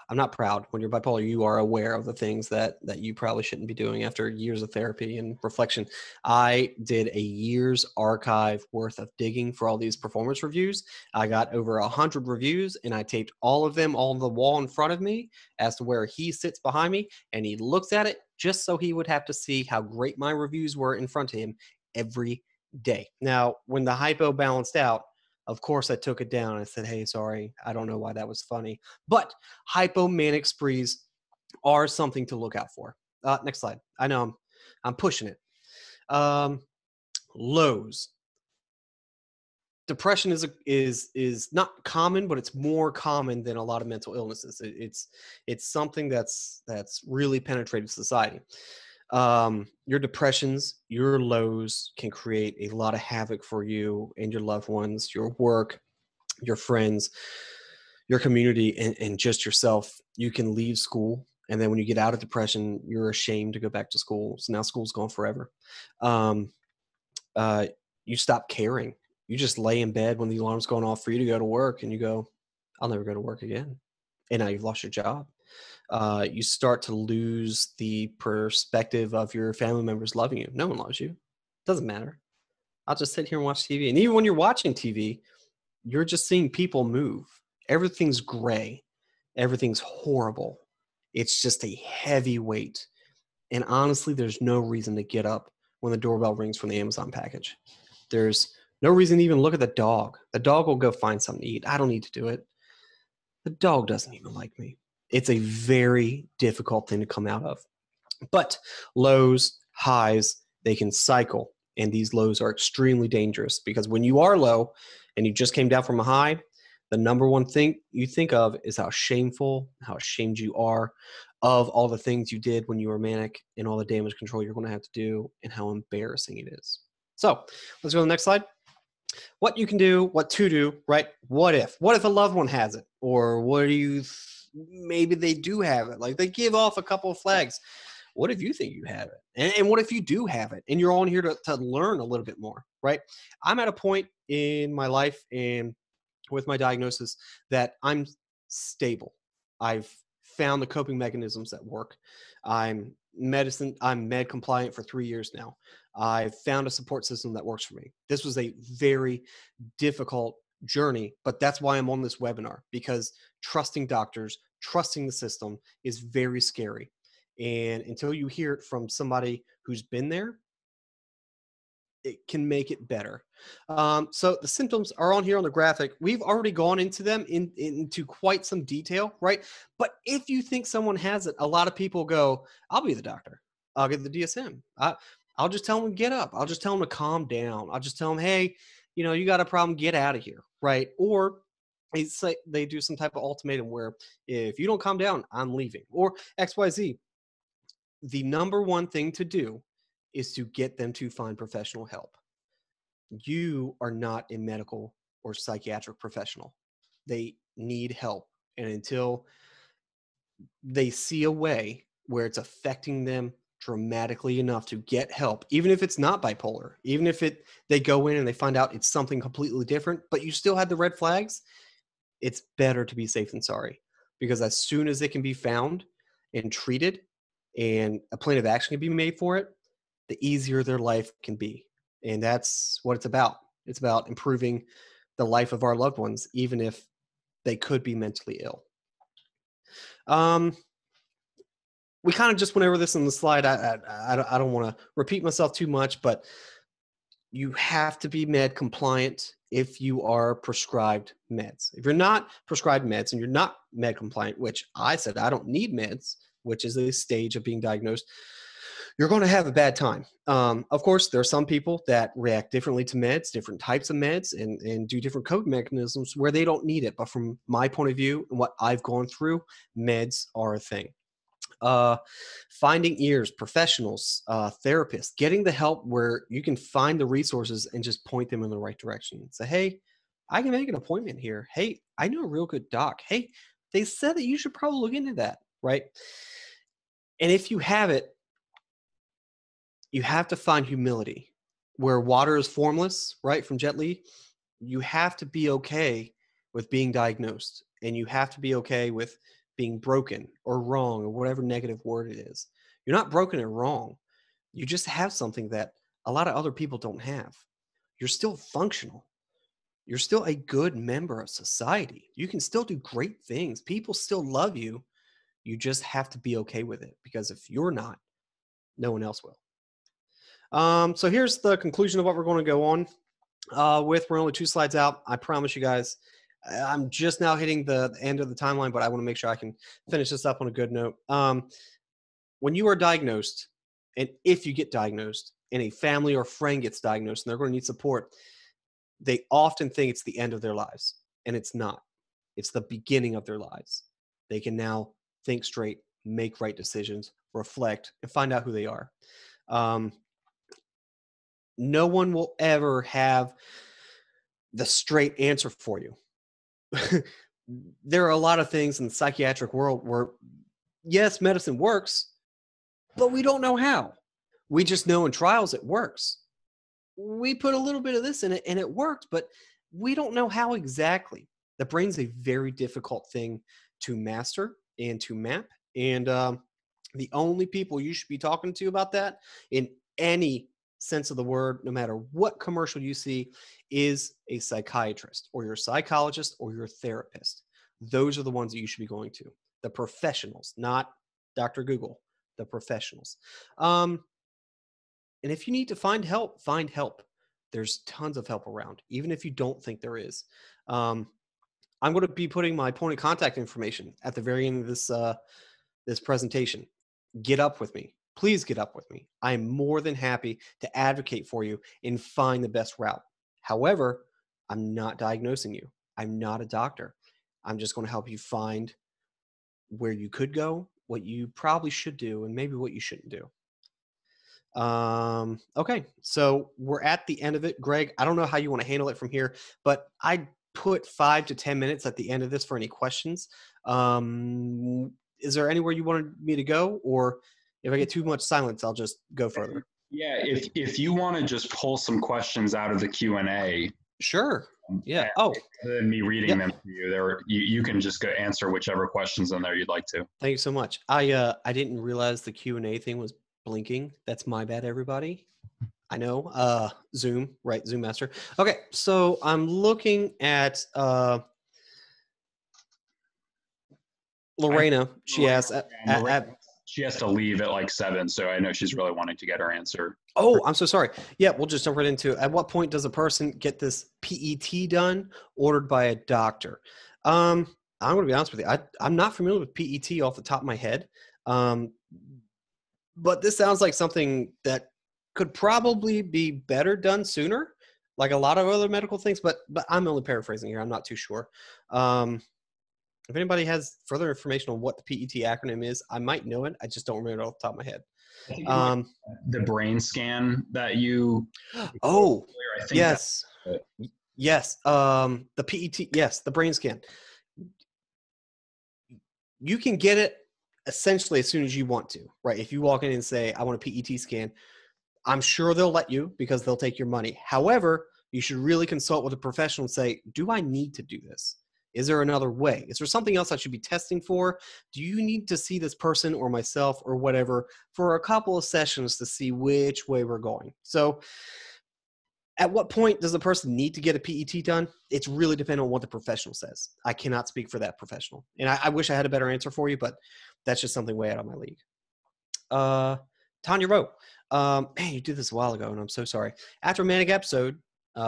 I'm not proud. When you're bipolar, you are aware of the things that you probably shouldn't be doing after years of therapy and reflection. I did a year's archive worth of digging for all these performance reviews. I got over 100 reviews, and I taped all of them on the wall in front of me as to where he sits behind me, and he looks at it just so he would have to see how great my reviews were in front of him every day. Now, when the hypo balanced out, of course, I took it down. I said, hey, sorry, I don't know why that was funny. But hypomanic sprees are something to look out for. Next slide. I know I'm pushing it. Lows. Depression is not common, but it's more common than a lot of mental illnesses. It's something that's really penetrated society. Your depressions, your lows can create a lot of havoc for you and your loved ones, your work, your friends, your community, and just yourself. You can leave school, and then when you get out of depression, you're ashamed to go back to school. So now school's gone forever. You stop caring. You just lay in bed when the alarm's going off for you to go to work, and you go, I'll never go to work again. And now you've lost your job. You start to lose the perspective of your family members loving you. No one loves you. Doesn't matter. I'll just sit here and watch TV. And even when you're watching TV, you're just seeing people move. Everything's gray. Everything's horrible. It's just a heavy weight. And honestly, there's no reason to get up when the doorbell rings from the Amazon package. There's no reason to even look at the dog. The dog will go find something to eat. I don't need to do it. The dog doesn't even like me. It's a very difficult thing to come out of. But lows, highs, they can cycle. And these lows are extremely dangerous because when you are low and you just came down from a high, the number one thing you think of is how shameful, how ashamed you are of all the things you did when you were manic and all the damage control you're going to have to do and how embarrassing it is. So let's go to the next slide. What you can do, what to do, right? What if a loved one has it? Or what do you, maybe they do have it. Like they give off a couple of flags. What if you think you have it? And what if you do have it? And you're on here to learn a little bit more, right? I'm at a point in my life and with my diagnosis that I'm stable. I've found the coping mechanisms that work. I'm med compliant for 3 years now. I've found a support system that works for me. This was a very difficult journey, but that's why I'm on this webinar, because trusting doctors, trusting the system is very scary. And until you hear it from somebody who's been there, it can make it better. So the symptoms are on here on the graphic. We've already gone into them into quite some detail, right? But if you think someone has it, a lot of people go, I'll be the doctor. I'll get the DSM. I'll just tell them to get up. I'll just tell them to calm down. I'll just tell them, hey, you got a problem, get out of here, right? Or it's like they do some type of ultimatum where if you don't calm down, I'm leaving, or XYZ. The number one thing to do is to get them to find professional help. You are not a medical or psychiatric professional. They need help. And until they see a way where it's affecting them dramatically enough to get help, even if it's not bipolar, even if they go in and they find out it's something completely different, but you still had the red flags, it's better to be safe than sorry. Because as soon as it can be found and treated and a plan of action can be made for it, the easier their life can be. And that's what it's about. It's about improving the life of our loved ones, even if they could be mentally ill. We kind of just went over this in the slide. I don't want to repeat myself too much, but you have to be med compliant if you are prescribed meds. If you're not prescribed meds and you're not med compliant, which I said I don't need meds, which is a stage of being diagnosed, you're going to have a bad time. Of course, there are some people that react differently to meds, different types of meds, and do different coping mechanisms where they don't need it. But from my point of view and what I've gone through, meds are a thing. Finding ears, professionals, therapists, getting the help where you can find the resources and just point them in the right direction. Say, hey, I can make an appointment here. Hey, I know a real good doc. Hey, they said that you should probably look into that, right? And if you have it, you have to find humility. Where water is formless, right, from Jet Li, you have to be okay with being diagnosed. And you have to be okay with being broken or wrong or whatever negative word it is. You're not broken or wrong. You just have something that a lot of other people don't have. You're still functional. You're still a good member of society. You can still do great things. People still love you. You just have to be okay with it, because if you're not, no one else will. So here's the conclusion of what we're going to go on with. We're only 2 slides out. I promise you guys, I'm just now hitting the end of the timeline, but I want to make sure I can finish this up on a good note. When you are diagnosed, and if you get diagnosed, and a family or friend gets diagnosed and they're going to need support, they often think it's the end of their lives, and it's not. It's the beginning of their lives. They can now think straight, make right decisions, reflect, and find out who they are. No one will ever have the straight answer for you. There are a lot of things in the psychiatric world where, yes, medicine works, but we don't know how. We just know in trials it works. We put a little bit of this in it and it worked, but we don't know how exactly. The brain's a very difficult thing to master and to map. And the only people you should be talking to about that in any sense of the word, no matter what commercial you see, is a psychiatrist or your psychologist or your therapist. Those are the ones that you should be going to. The professionals, not Dr. Google, the professionals. And if you need to find help, find help. There's tons of help around, even if you don't think there is. I'm going to be putting my point of contact information at the very end of this presentation. Get up with me. Please get up with me. I am more than happy to advocate for you and find the best route. However, I'm not diagnosing you. I'm not a doctor. I'm just going to help you find where you could go, what you probably should do, and maybe what you shouldn't do. Okay, so we're at the end of it. Greg, I don't know how you want to handle it from here, but I put 5 to 10 minutes at the end of this for any questions. Is there anywhere you wanted me to go, or if I get too much silence, I'll just go further? Yeah, if you want to just pull some questions out of the Q&A. Sure. Yeah. Rather than me reading them to you, you can just go answer whichever questions in there you'd like to. Thank you so much. I didn't realize the Q&A thing was blinking. That's my bad, everybody. I know. Zoom, right? Zoom Master. Okay, so I'm looking at Lorena. She asked. She has to leave at like 7, so I know she's really wanting to get her answer. Oh, I'm so sorry. Yeah, we'll just jump right into it. At what point does a person get this PET done, ordered by a doctor? I'm going to be honest with you. I'm not familiar with PET off the top of my head, but this sounds like something that could probably be better done sooner, like a lot of other medical things. But I'm only paraphrasing here. I'm not too sure. If anybody has further information on what the PET acronym is, I might know it. I just don't remember it off the top of my head. The brain scan that you. Oh, I think yes. Yes. The PET. Yes. The brain scan. You can get it essentially as soon as you want to, right? If you walk in and say, I want a PET scan, I'm sure they'll let you because they'll take your money. However, you should really consult with a professional and say, do I need to do this? Is there another way? Is there something else I should be testing for? Do you need to see this person or myself or whatever for a couple of sessions to see which way we're going? So at what point does the person need to get a PET done? It's really dependent on what the professional says. I cannot speak for that professional. And I wish I had a better answer for you, but that's just something way out of my league. Tanya wrote, man, you did this a while ago, and I'm so sorry. After a manic episode,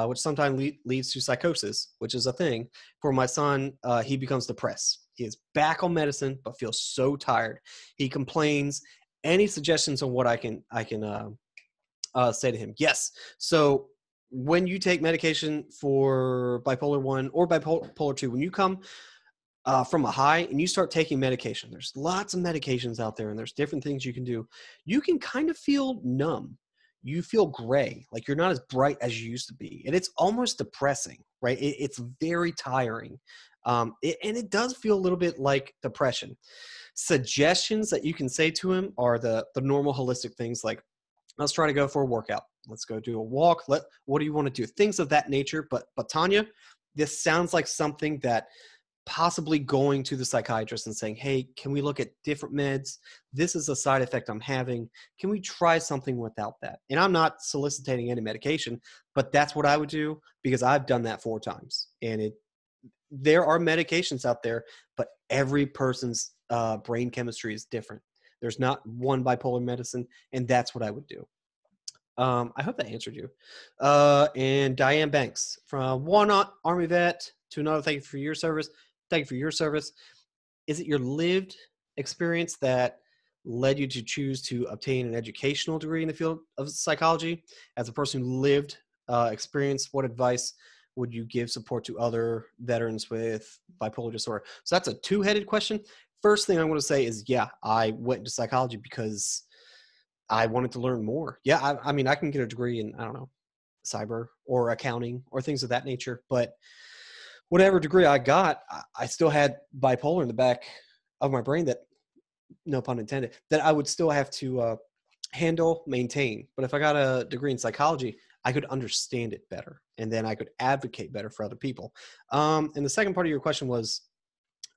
which sometimes leads to psychosis, which is a thing, for my son, he becomes depressed. He is back on medicine, but feels so tired. He complains. Any suggestions on what I can say to him? Yes. So when you take medication for bipolar 1 or bipolar 2, when you come from a high and you start taking medication, there's lots of medications out there and there's different things you can do. You can kind of feel numb. You feel gray, like you're not as bright as you used to be. And it's almost depressing, right? It's very tiring. And it does feel a little bit like depression. Suggestions that you can say to him are the normal holistic things like, let's try to go for a workout. Let's go do a walk. What do you want to do? Things of that nature. But Tanya, this sounds like something that possibly going to the psychiatrist and saying, hey, can we look at different meds? This is a side effect I'm having. Can we try something without that? And I'm not soliciting any medication, but that's what I would do because I've done that 4 times. And there are medications out there, but every person's brain chemistry is different. There's not one bipolar medicine, and that's what I would do. I hope that answered you. And Diane Banks, from one Army vet to another, thank you for your service. Thank you for your service. Is it your lived experience that led you to choose to obtain an educational degree in the field of psychology? As a person who lived experience, what advice would you give support to other veterans with bipolar disorder? So that's a 2-headed question. First thing I'm going to say is, yeah, I went into psychology because I wanted to learn more. Yeah, I mean, I can get a degree in, I don't know, cyber or accounting or things of that nature. But whatever degree I got, I still had bipolar in the back of my brain that, no pun intended, that I would still have to handle, maintain. But if I got a degree in psychology, I could understand it better. And then I could advocate better for other people. And the second part of your question was,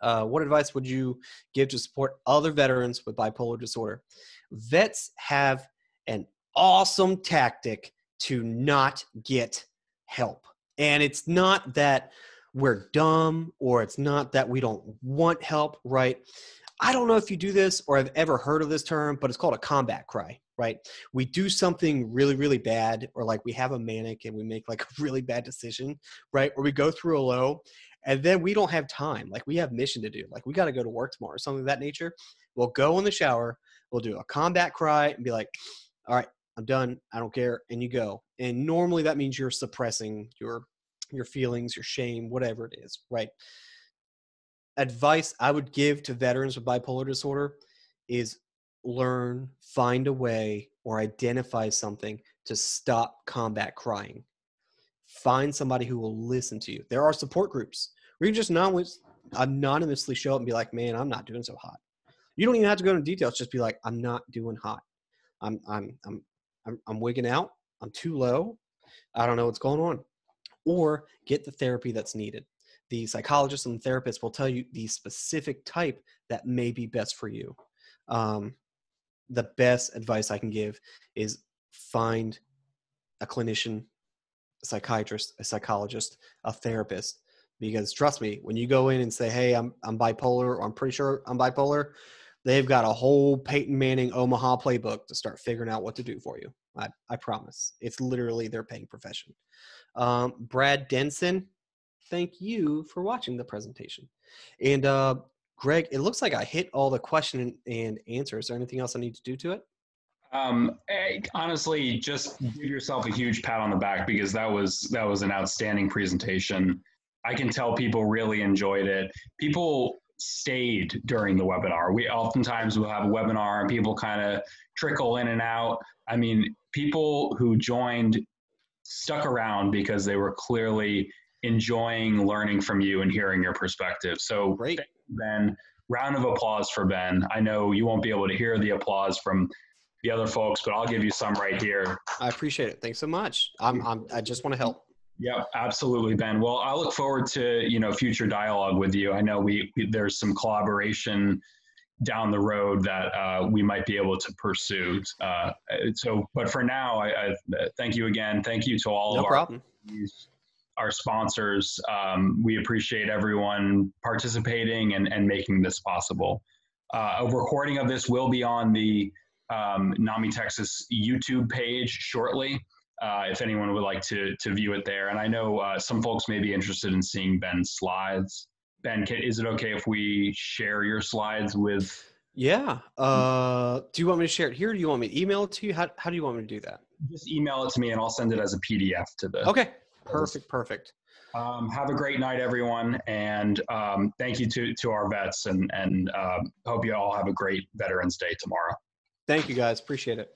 what advice would you give to support other veterans with bipolar disorder? Vets have an awesome tactic to not get help. And it's not that we're dumb or it's not that we don't want help, right? I don't know if you do this or have ever heard of this term, but it's called a combat cry, right? We do something really, really bad, or like we have a manic and we make like a really bad decision, right? Or we go through a low and then we don't have time. Like we have mission to do. Like we got to go to work tomorrow or something of that nature. We'll go in the shower. We'll do a combat cry and be like, all right, I'm done. I don't care. And you go. And normally that means you're suppressing your feelings, your shame, whatever it is, right? Advice I would give to veterans with bipolar disorder is learn, find a way, or identify something to stop combat crying. Find somebody who will listen to you. There are support groups where you just anonymously show up and be like, man, I'm not doing so hot. You don't even have to go into details. Just be like, I'm not doing hot. I'm wigging out. I'm too low. I don't know what's going on. Or get the therapy that's needed. The psychologist and the therapist will tell you the specific type that may be best for you. The best advice I can give is find a clinician, a psychiatrist, a psychologist, a therapist. Because trust me, when you go in and say, hey, I'm bipolar, or I'm pretty sure I'm bipolar, they've got a whole Peyton Manning Omaha playbook to start figuring out what to do for you. I promise. It's literally their paying profession. Brad Denson, thank you for watching the presentation. And Greg, it looks like I hit all the question and answers. Is there anything else I need to do to it? Honestly, just give yourself a huge pat on the back because that was an outstanding presentation. I can tell people really enjoyed it. People stayed during the webinar. We oftentimes will have a webinar and people kind of trickle in and out. I mean, people who joined stuck around because they were clearly enjoying learning from you and hearing your perspective. So great. Thank you, Ben. Round of applause for Ben. I know you won't be able to hear the applause from the other folks, but I'll give you some right here. I appreciate it. Thanks so much. I just want to help. Yeah, absolutely, Ben. Well, I look forward to, future dialogue with you. I know there's some collaboration down the road that we might be able to pursue. But for now, I thank you again. Thank you to all of our sponsors. We appreciate everyone participating and making this possible. A recording of this will be on the NAMI Texas YouTube page shortly, if anyone would like to view it there. And I know some folks may be interested in seeing Ben's slides. Ben, is it okay if we share your slides with? Yeah. Do you want me to share it here? Or do you want me to email it to you? How do you want me to do that? Just email it to me and I'll send it as a PDF to the. Okay. Perfect. Have a great night, everyone. And thank you to our vets and hope you all have a great Veterans Day tomorrow. Thank you, guys. Appreciate it.